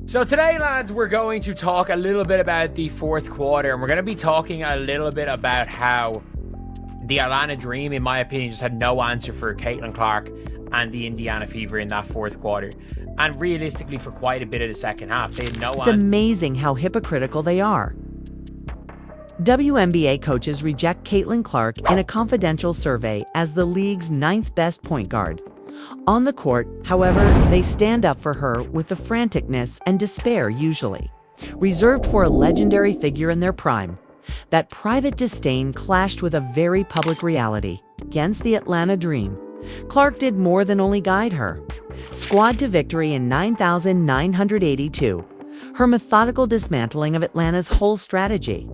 So today, lads, we're going to talk a little bit about the fourth quarter, and we're going to be talking a little bit about how the Atlanta Dream, in my opinion, just had no answer for CaitlinClark and the Indiana Fever in that fourth quarter. And realistically, for quite a bit of the second half, they had no answer. It's amazing how hypocritical they are. WNBA coaches reject CaitlinClark in a confidential survey as the league's 9th best point guard. On the court, however, they stand up for her with the franticness and despair usually reserved for a legendary figure in their prime. That private disdain clashed with a very public reality. Against the Atlanta Dream, Clark did more than only guide her. Squad to victory in 9,982. Her methodical dismantling of Atlanta's whole strategy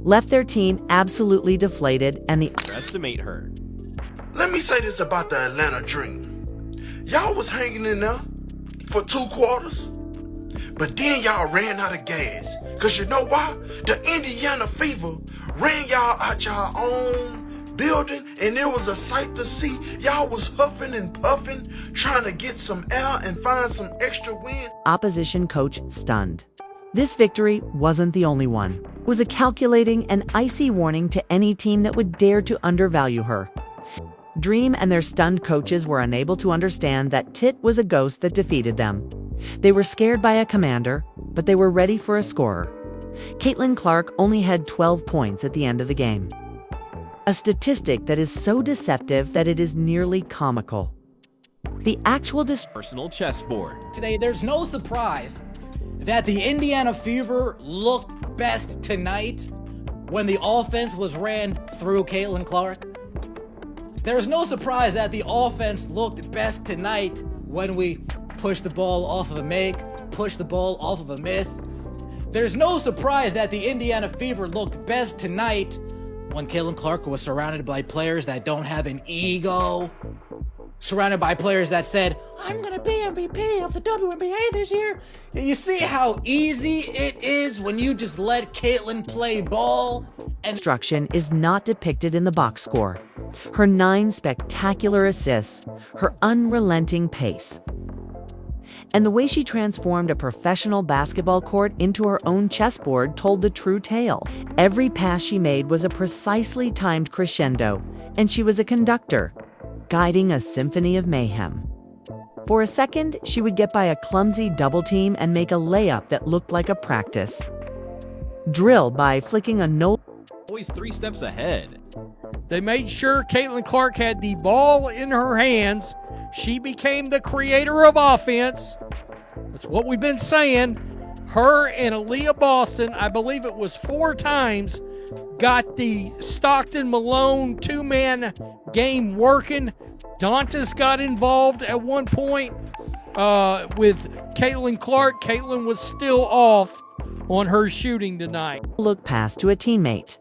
left their team absolutely deflated and the Estimate her. Let me say this about the Atlanta Dream. Y'all was hanging in there for 2 quarters, but then y'all ran out of gas. Cause you know why? The Indiana Fever ran y'all out y'all own building, and it was a sight to see. Y'all was huffing and puffing, trying to get some air and find some extra wind. opposition coach stunned. This victory wasn't the only one. It was a calculating and icy warning to any team that would dare to undervalue her. Dream and their stunned coaches were unable to understand that Tit was a ghost that defeated them. They were scared by a commander, but they were ready for a scorer. CaitlinClark only had 12 points at the end of the game. A statistic that is so deceptive that it is nearly comical. The actual Personal chessboard. Today, there's no surprise that the Indiana Fever looked best tonight when the offense was ran through CaitlinClark. There's no surprise that the offense looked best tonight when we pushed the ball off of a make, pushed the ball off of a miss. There's no surprise that the Indiana Fever looked best tonight when CaitlinClark was surrounded by players that don't have an ego, surrounded by players that said, I'm gonna be MVP of the WNBA this year. You see how easy it is when you just let Caitlin play ball? And destruction is not depicted in the box score. Her 9 spectacular assists, her unrelenting pace, and the way she transformed a professional basketball court into her own chessboard told the true tale. Every pass she made was a precisely timed crescendo, and she was a conductor, guiding a symphony of mayhem. For a second, she would get by a clumsy double team and make a layup that looked like a practice drill by flicking a no. Always 3 steps ahead. They made sure CaitlinClark had the ball in her hands. She became the creator of offense. That's what we've been saying. Her and Aaliyah Boston, I believe it was 4 times, got the Stockton-Malone 2-man game working. Dantas got involved at one point with CaitlinClark. Caitlin was still off on her shooting tonight. Look pass to a teammate.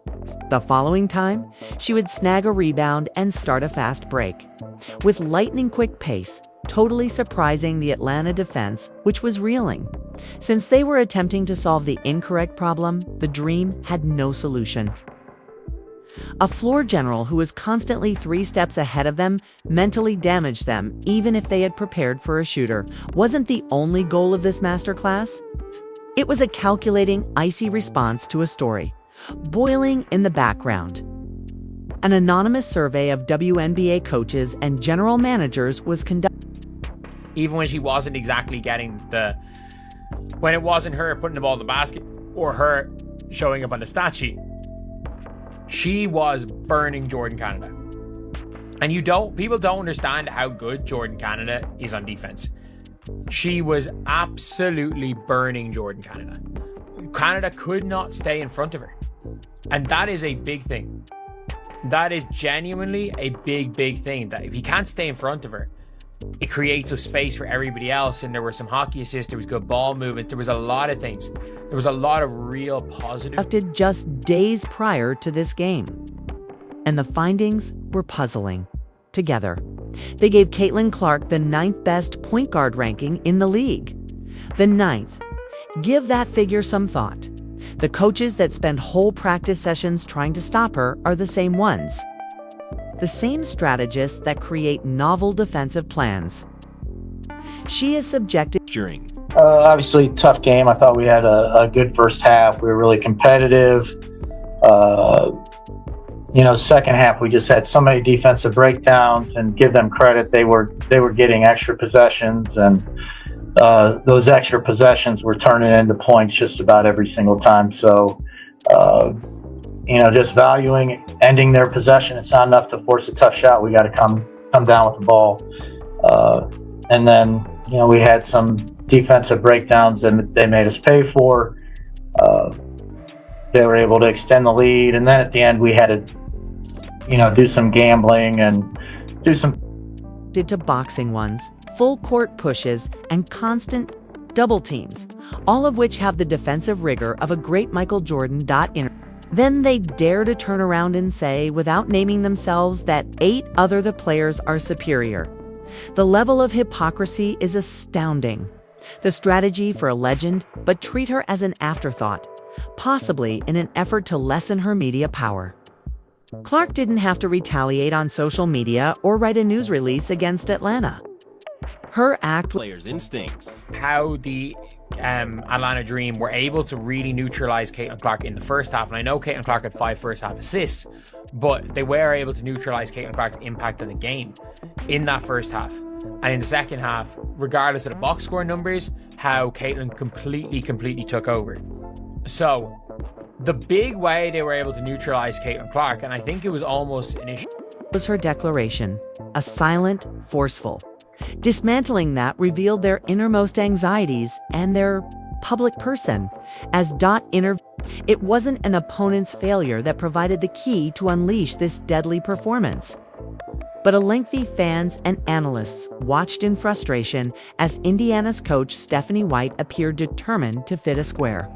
The following time, she would snag a rebound and start a fast break. With lightning-quick pace, totally surprising the Atlanta defense, which was reeling. Since they were attempting to solve the incorrect problem, the Dream had no solution. A floor general who was constantly 3 steps ahead of them mentally damaged them, even if they had prepared for a shooter. Wasn't the only goal of this masterclass? It was a calculating, icy response to a story boiling in the background. An anonymous survey of WNBA coaches and general managers was conducted. Even when she wasn't exactly getting when it wasn't her putting the ball in the basket or her showing up on the stat sheet, she was burning Jordan Canada. And people don't understand how good Jordan Canada is on defense. She was absolutely burning Jordan Canada. Canada could not stay in front of her. And that is a big thing. That is genuinely a big, big thing. That if you can't stay in front of her, it creates a space for everybody else. And there were some hockey assists, there was good ball movement, there was a lot of things. There was a lot of real positive. Conducted just days prior to this game. And the findings were puzzling. Together, they gave CaitlinClark the 9th best point guard ranking in the league. The 9th. Give that figure some thought. The coaches that spend whole practice sessions trying to stop her are the same ones. The same strategists that create novel defensive plans. She is subjected During Obviously, tough game. I thought we had a good first half. We were really competitive. Second half we just had so many defensive breakdowns, and give them credit. They were getting extra possessions, and those extra possessions were turning into points just about every single time. So, just valuing ending their possession. It's not enough to force a tough shot. We got to come down with the ball. And then, we had some defensive breakdowns and they made us pay for. They were able to extend the lead. And then at the end, we had to, do some gambling and do some To boxing ones, full court pushes, and constant double teams, all of which have the defensive rigor of a great Michael Jordan. Then they dare to turn around and say, without naming themselves, that 8 other the players are superior. The level of hypocrisy is astounding. The strategy for a legend, but treat her as an afterthought, possibly in an effort to lessen her media power. Clark didn't have to retaliate on social media or write a news release against Atlanta. Her act Players' instincts. How the Atlanta Dream were able to really neutralize CaitlinClark in the first half. And I know CaitlinClark had 5 first half assists, but they were able to neutralize CaitlinClark's impact on the game in that first half. And in the second half, regardless of the box score numbers, how Caitlin completely took over. So the big way they were able to neutralize CaitlinClark, and I think it was almost an issue, was her declaration, a silent, forceful. Dismantling that revealed their innermost anxieties and their public person. It wasn't an opponent's failure that provided the key to unleash this deadly performance, but a lengthy fans and analysts watched in frustration as Indiana's coach Stephanie White appeared determined to fit a square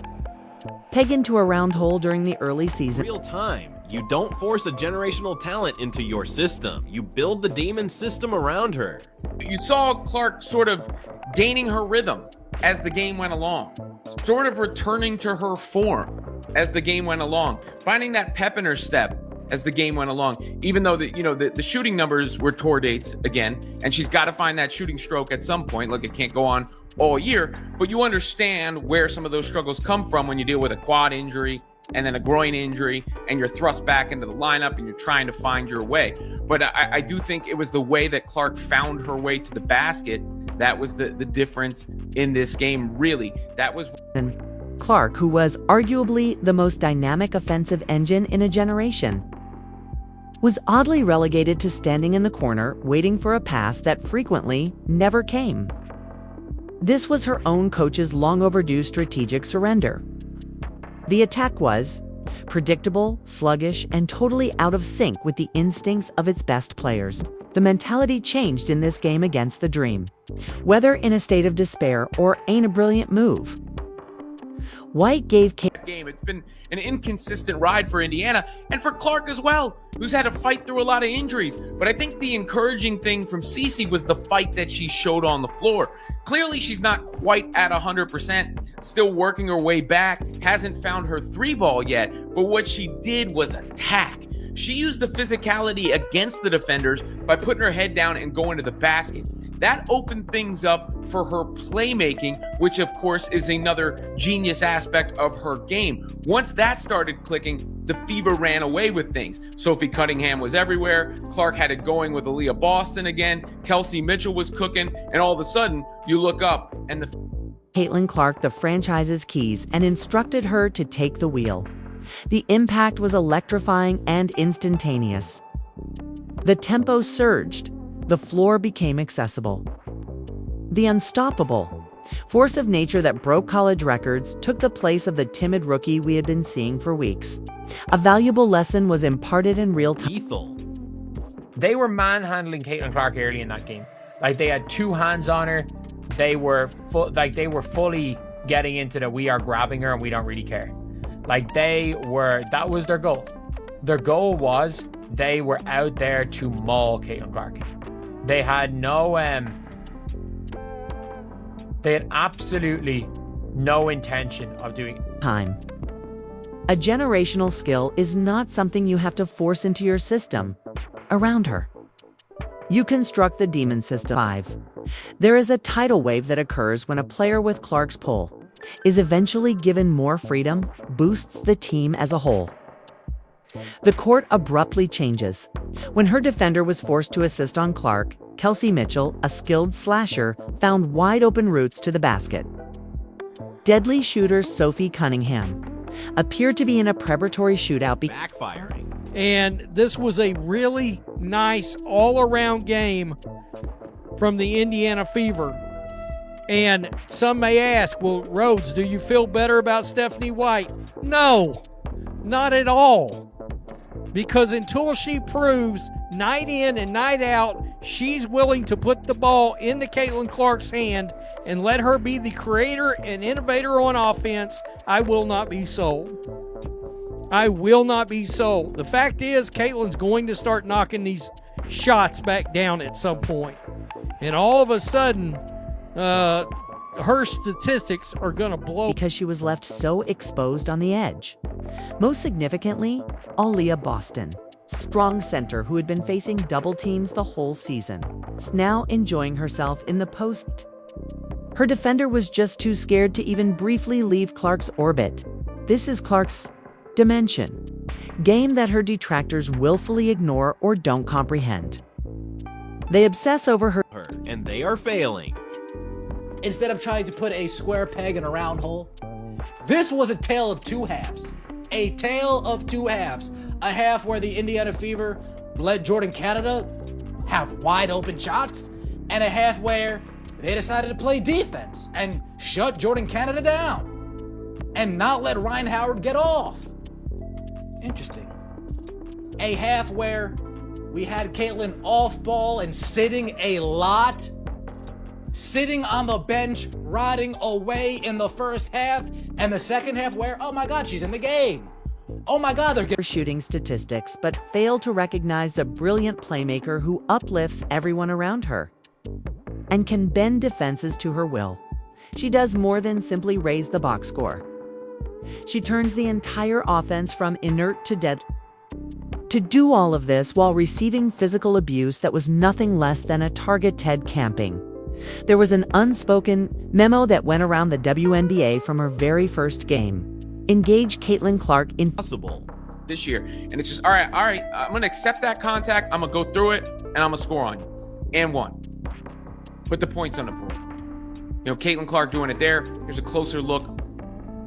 peg into a round hole during the early season. Real time. You don't force a generational talent into your system. You build the Damon system around her. You saw Clark sort of gaining her rhythm as the game went along, sort of returning to her form as the game went along, finding that pep in her step as the game went along, even though the shooting numbers were tour dates again, and she's got to find that shooting stroke at some point. Look, it can't go on all year, but you understand where some of those struggles come from when you deal with a quad injury and then a groin injury, and you're thrust back into the lineup and you're trying to find your way. But I do think it was the way that Clark found her way to the basket that was the difference in this game, really. That was Clark, who was arguably the most dynamic offensive engine in a generation, was oddly relegated to standing in the corner, waiting for a pass that frequently never came. This was her own coach's long overdue strategic surrender. The attack was predictable, sluggish, and totally out of sync with the instincts of its best players. The mentality changed in this game against the Dream, whether in a state of despair or ain't a brilliant move. White gave game. It's been an inconsistent ride for Indiana and for Clark as well, who's had to fight through a lot of injuries. But I think the encouraging thing from Cece was the fight that she showed on the floor. Clearly, she's not quite at 100%, still working her way back, hasn't found her 3-ball yet, but what she did was attack. She used the physicality against the defenders by putting her head down and going to the basket. That opened things up for her playmaking, which of course is another genius aspect of her game. Once that started clicking, the fever ran away with things. Sophie Cunningham was everywhere. Clark had it going with Aaliyah Boston again. Kelsey Mitchell was cooking. And all of a sudden, you look up and CaitlinClark the franchise's keys and instructed her to take the wheel. The impact was electrifying and instantaneous. The tempo surged. The floor became accessible. The unstoppable force of nature that broke college records took the place of the timid rookie we had been seeing for weeks. A valuable lesson was imparted in real time. Lethal. they were manhandling CaitlinClark early in that game. Like, they had 2 hands on her. They were fully getting into the we are grabbing her and we don't really care. Like, that was their goal. Their goal was they were out there to maul CaitlinClark. They had they had absolutely no intention of doing time. A generational skill is not something you have to force into your system. Around her, You construct the Demon System. 5. There is a tidal wave that occurs when a player with Clark's pull is eventually given more freedom, boosts the team as a whole. The court abruptly changes. When her defender was forced to assist on Clark, Kelsey Mitchell, a skilled slasher, found wide-open routes to the basket. Deadly shooter Sophie Cunningham appeared to be in a preparatory shootout. Backfiring. And this was a really nice all-around game from the Indiana Fever. And some may ask, well, Rhodes, do you feel better about Stephanie White? No, not at all. Because until she proves night in and night out she's willing to put the ball into CaitlinClark's hand and let her be the creator and innovator on offense, I will not be sold. I will not be sold. The fact is, Caitlin's going to start knocking these shots back down at some point. And all of a sudden, her statistics are going to blow. Because she was left so exposed on the edge. Most significantly, Aaliyah Boston, strong center who had been facing double teams the whole season, is now enjoying herself in the post. Her defender was just too scared to even briefly leave Clark's orbit. This is Clark's dimension, game that her detractors willfully ignore or don't comprehend. They obsess over her, And they are failing. Instead of trying to put a square peg in a round hole, this was a tale of two halves. A tale of two halves. A half where the Indiana Fever let Jordan Canada have wide open shots, and a half where they decided to play defense and shut Jordan Canada down and not let Ryan Howard get off. Interesting. A half where we had Caitlin off ball and sitting a lot, sitting on the bench, rotting away in the first half, and the second half where, oh my God, she's in the game. Oh my God, they're getting shooting statistics, but fail to recognize the brilliant playmaker who uplifts everyone around her and can bend defenses to her will. She does more than simply raise the box score. She turns the entire offense from inert to dead. To do all of this while receiving physical abuse that was nothing less than a targeted camping. There was an unspoken memo that went around the WNBA from her very first game. Engage CaitlinClark in Possible. This year. And it's just, all right, I'm going to accept that contact. I'm going to go through it, and I'm going to score on you. And one. Put the points on the board. You know, CaitlinClark doing it there. Here's a closer look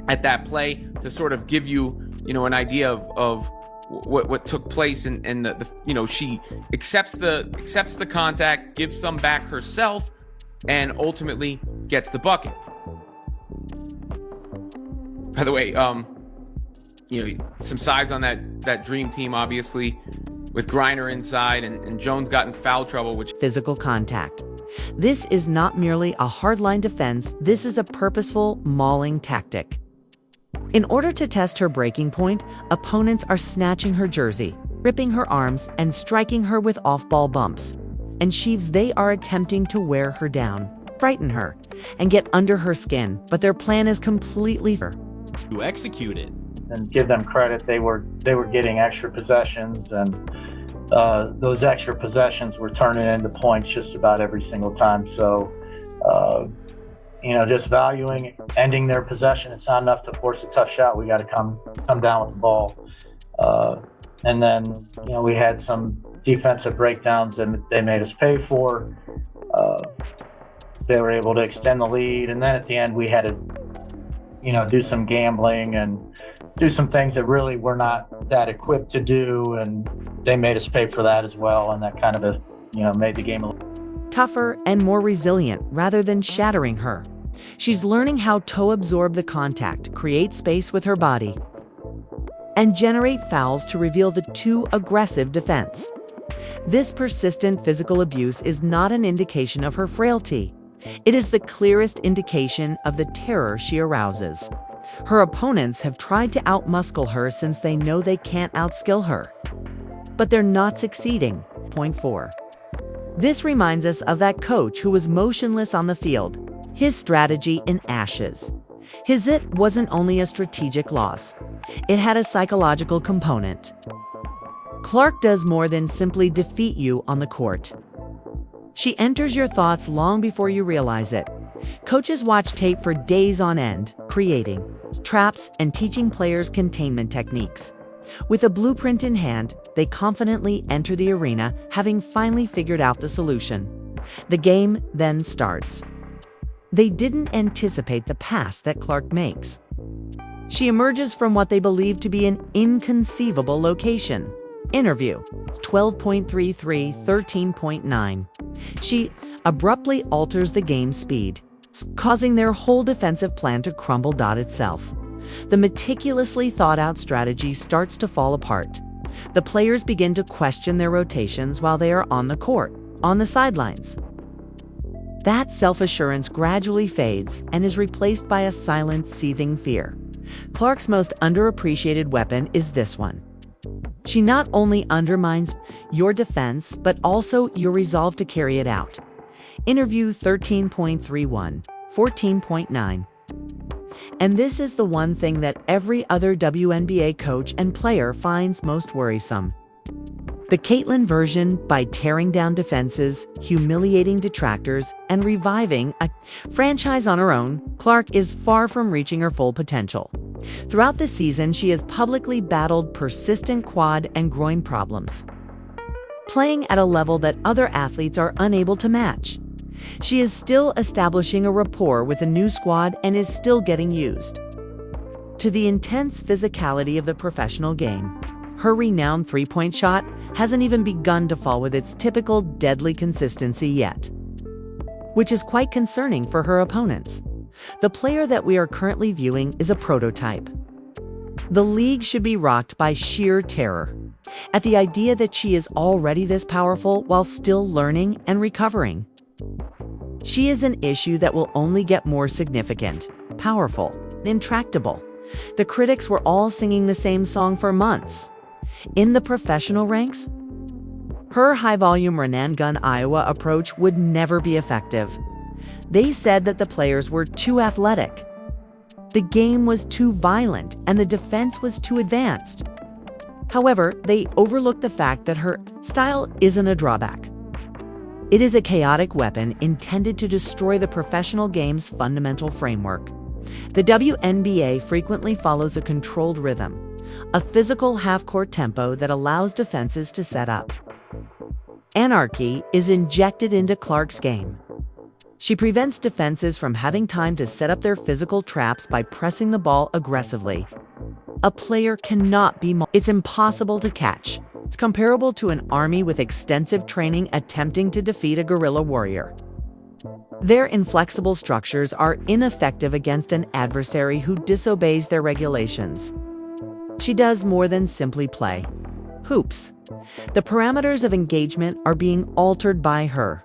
at that play to sort of give you, an idea of what took place, and the she accepts the contact, gives some back herself, and ultimately gets the bucket. By the way, some size on that dream team, obviously, with Griner inside and Jones got in foul trouble, which physical contact. This is not merely a hardline defense, this is a purposeful mauling tactic. In order to test her breaking point, opponents are snatching her jersey, ripping her arms, and striking her with off-ball bumps. And sheaves they are attempting to wear her down, frighten her, and get under her skin, but their plan is completely to execute it. And give them credit, they were getting extra possessions, and those extra possessions were turning into points just about every single time. So, just valuing ending their possession. It's not enough to force a tough shot. We got to come down with the ball. And then, we had some defensive breakdowns and they made us pay for. They were able to extend the lead, and then at the end we had to, do some gambling and do some things that really we're not that equipped to do, and they made us pay for that as well, and that kind of made the game a little tougher and more resilient rather than shattering her. She's learning how to absorb the contact, create space with her body, and generate fouls to reveal the too aggressive defense. This persistent physical abuse is not an indication of her frailty. It is the clearest indication of the terror she arouses. Her opponents have tried to outmuscle her since they know they can't outskill her. But they're not succeeding. Point 4. This reminds us of that coach who was motionless on the field, his strategy in ashes. His it wasn't only a strategic loss. It had a psychological component. Clark does more than simply defeat you on the court. She enters your thoughts long before you realize it. Coaches watch tape for days on end, creating traps and teaching players containment techniques. With a blueprint in hand, they confidently enter the arena, having finally figured out the solution. The game then starts. They didn't anticipate the pass that Clark makes. She emerges from what they believe to be an inconceivable location. Interview 12.33, 13.9. She abruptly alters the game's speed, causing their whole defensive plan to crumble itself. The meticulously thought-out strategy starts to fall apart. The players begin to question their rotations while they are on the court, on the sidelines. That self-assurance gradually fades and is replaced by a silent, seething fear. Clark's most underappreciated weapon is this one. She not only undermines your defense, but also your resolve to carry it out. Interview 13.31, 14.9. And this is the one thing that every other WNBA coach and player finds most worrisome. The Caitlin version, by tearing down defenses, humiliating detractors, and reviving a franchise on her own, Clark is far from reaching her full potential. Throughout the season, she has publicly battled persistent quad and groin problems, playing at a level that other athletes are unable to match. She is still establishing a rapport with a new squad and is still getting used to the intense physicality of the professional game. Her renowned three-point shot hasn't even begun to fall with its typical deadly consistency yet, which is quite concerning for her opponents. The player that we are currently viewing is a prototype. The league should be rocked by sheer terror at the idea that she is already this powerful while still learning and recovering. She is an issue that will only get more significant, powerful, intractable. The critics were all singing the same song for months. In the professional ranks, her high-volume Renan Gun Iowa approach would never be effective. They said that the players were too athletic. The game was too violent and the defense was too advanced. However, they overlooked the fact that her style isn't a drawback. It is a chaotic weapon intended to destroy the professional game's fundamental framework. The WNBA frequently follows a controlled rhythm, a physical half-court tempo that allows defenses to set up. Anarchy is injected into Clark's game. She prevents defenses from having time to set up their physical traps by pressing the ball aggressively. A player cannot be it's impossible to catch. It's comparable to an army with extensive training attempting to defeat a guerrilla warrior. Their inflexible structures are ineffective against an adversary who disobeys their regulations. She does more than simply play hoops. The parameters of engagement are being altered by her.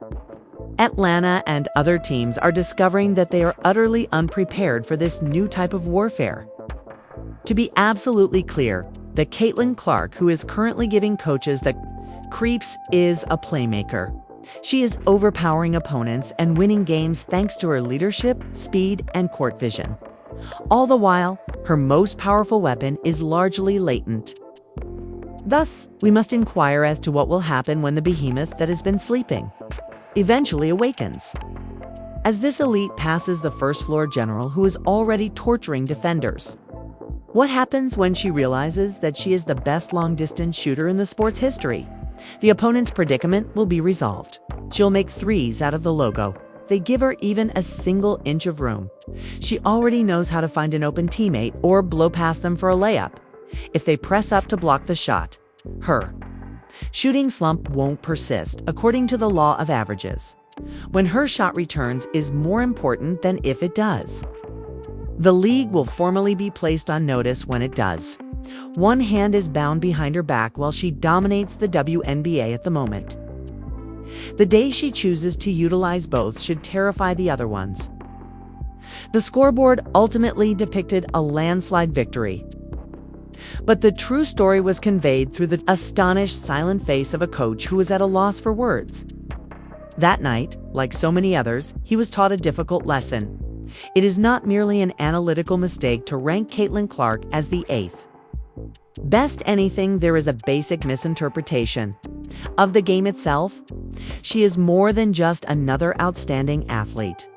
Atlanta and other teams are discovering that they are utterly unprepared for this new type of warfare. To be absolutely clear, the CaitlinClark who is currently giving coaches the creeps is a playmaker. She is overpowering opponents and winning games thanks to her leadership, speed, and court vision. All the while, her most powerful weapon is largely latent. Thus, we must inquire as to what will happen when the behemoth that has been sleeping eventually awakens. As this elite passes the first-floor general who is already torturing defenders. What happens when she realizes that she is the best long-distance shooter in the sport's history? The opponent's predicament will be resolved. She'll make threes out of the logo. They give her even a single inch of room. She already knows how to find an open teammate or blow past them for a layup. If they press up to block the shot, her shooting slump won't persist, according to the law of averages. When her shot returns is more important than if it does. The league will formally be placed on notice when it does. One hand is bound behind her back while she dominates the WNBA at the moment. The day she chooses to utilize both should terrify the other ones. The scoreboard ultimately depicted a landslide victory. But the true story was conveyed through the astonished, silent face of a coach who was at a loss for words. That night, like so many others, he was taught a difficult lesson. It is not merely an analytical mistake to rank CaitlinClark as the 8th Best anything, there is a basic misinterpretation of the game itself. She is more than just another outstanding athlete.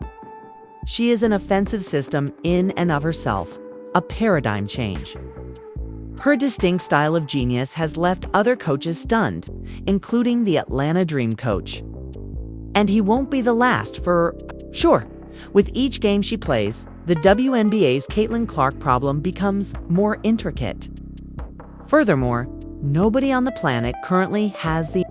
She is an offensive system in and of herself, a paradigm change. Her distinct style of genius has left other coaches stunned, including the Atlanta Dream coach. And he won't be the last for sure. With each game she plays, the WNBA's CaitlinClark problem becomes more intricate. Furthermore, nobody on the planet currently has the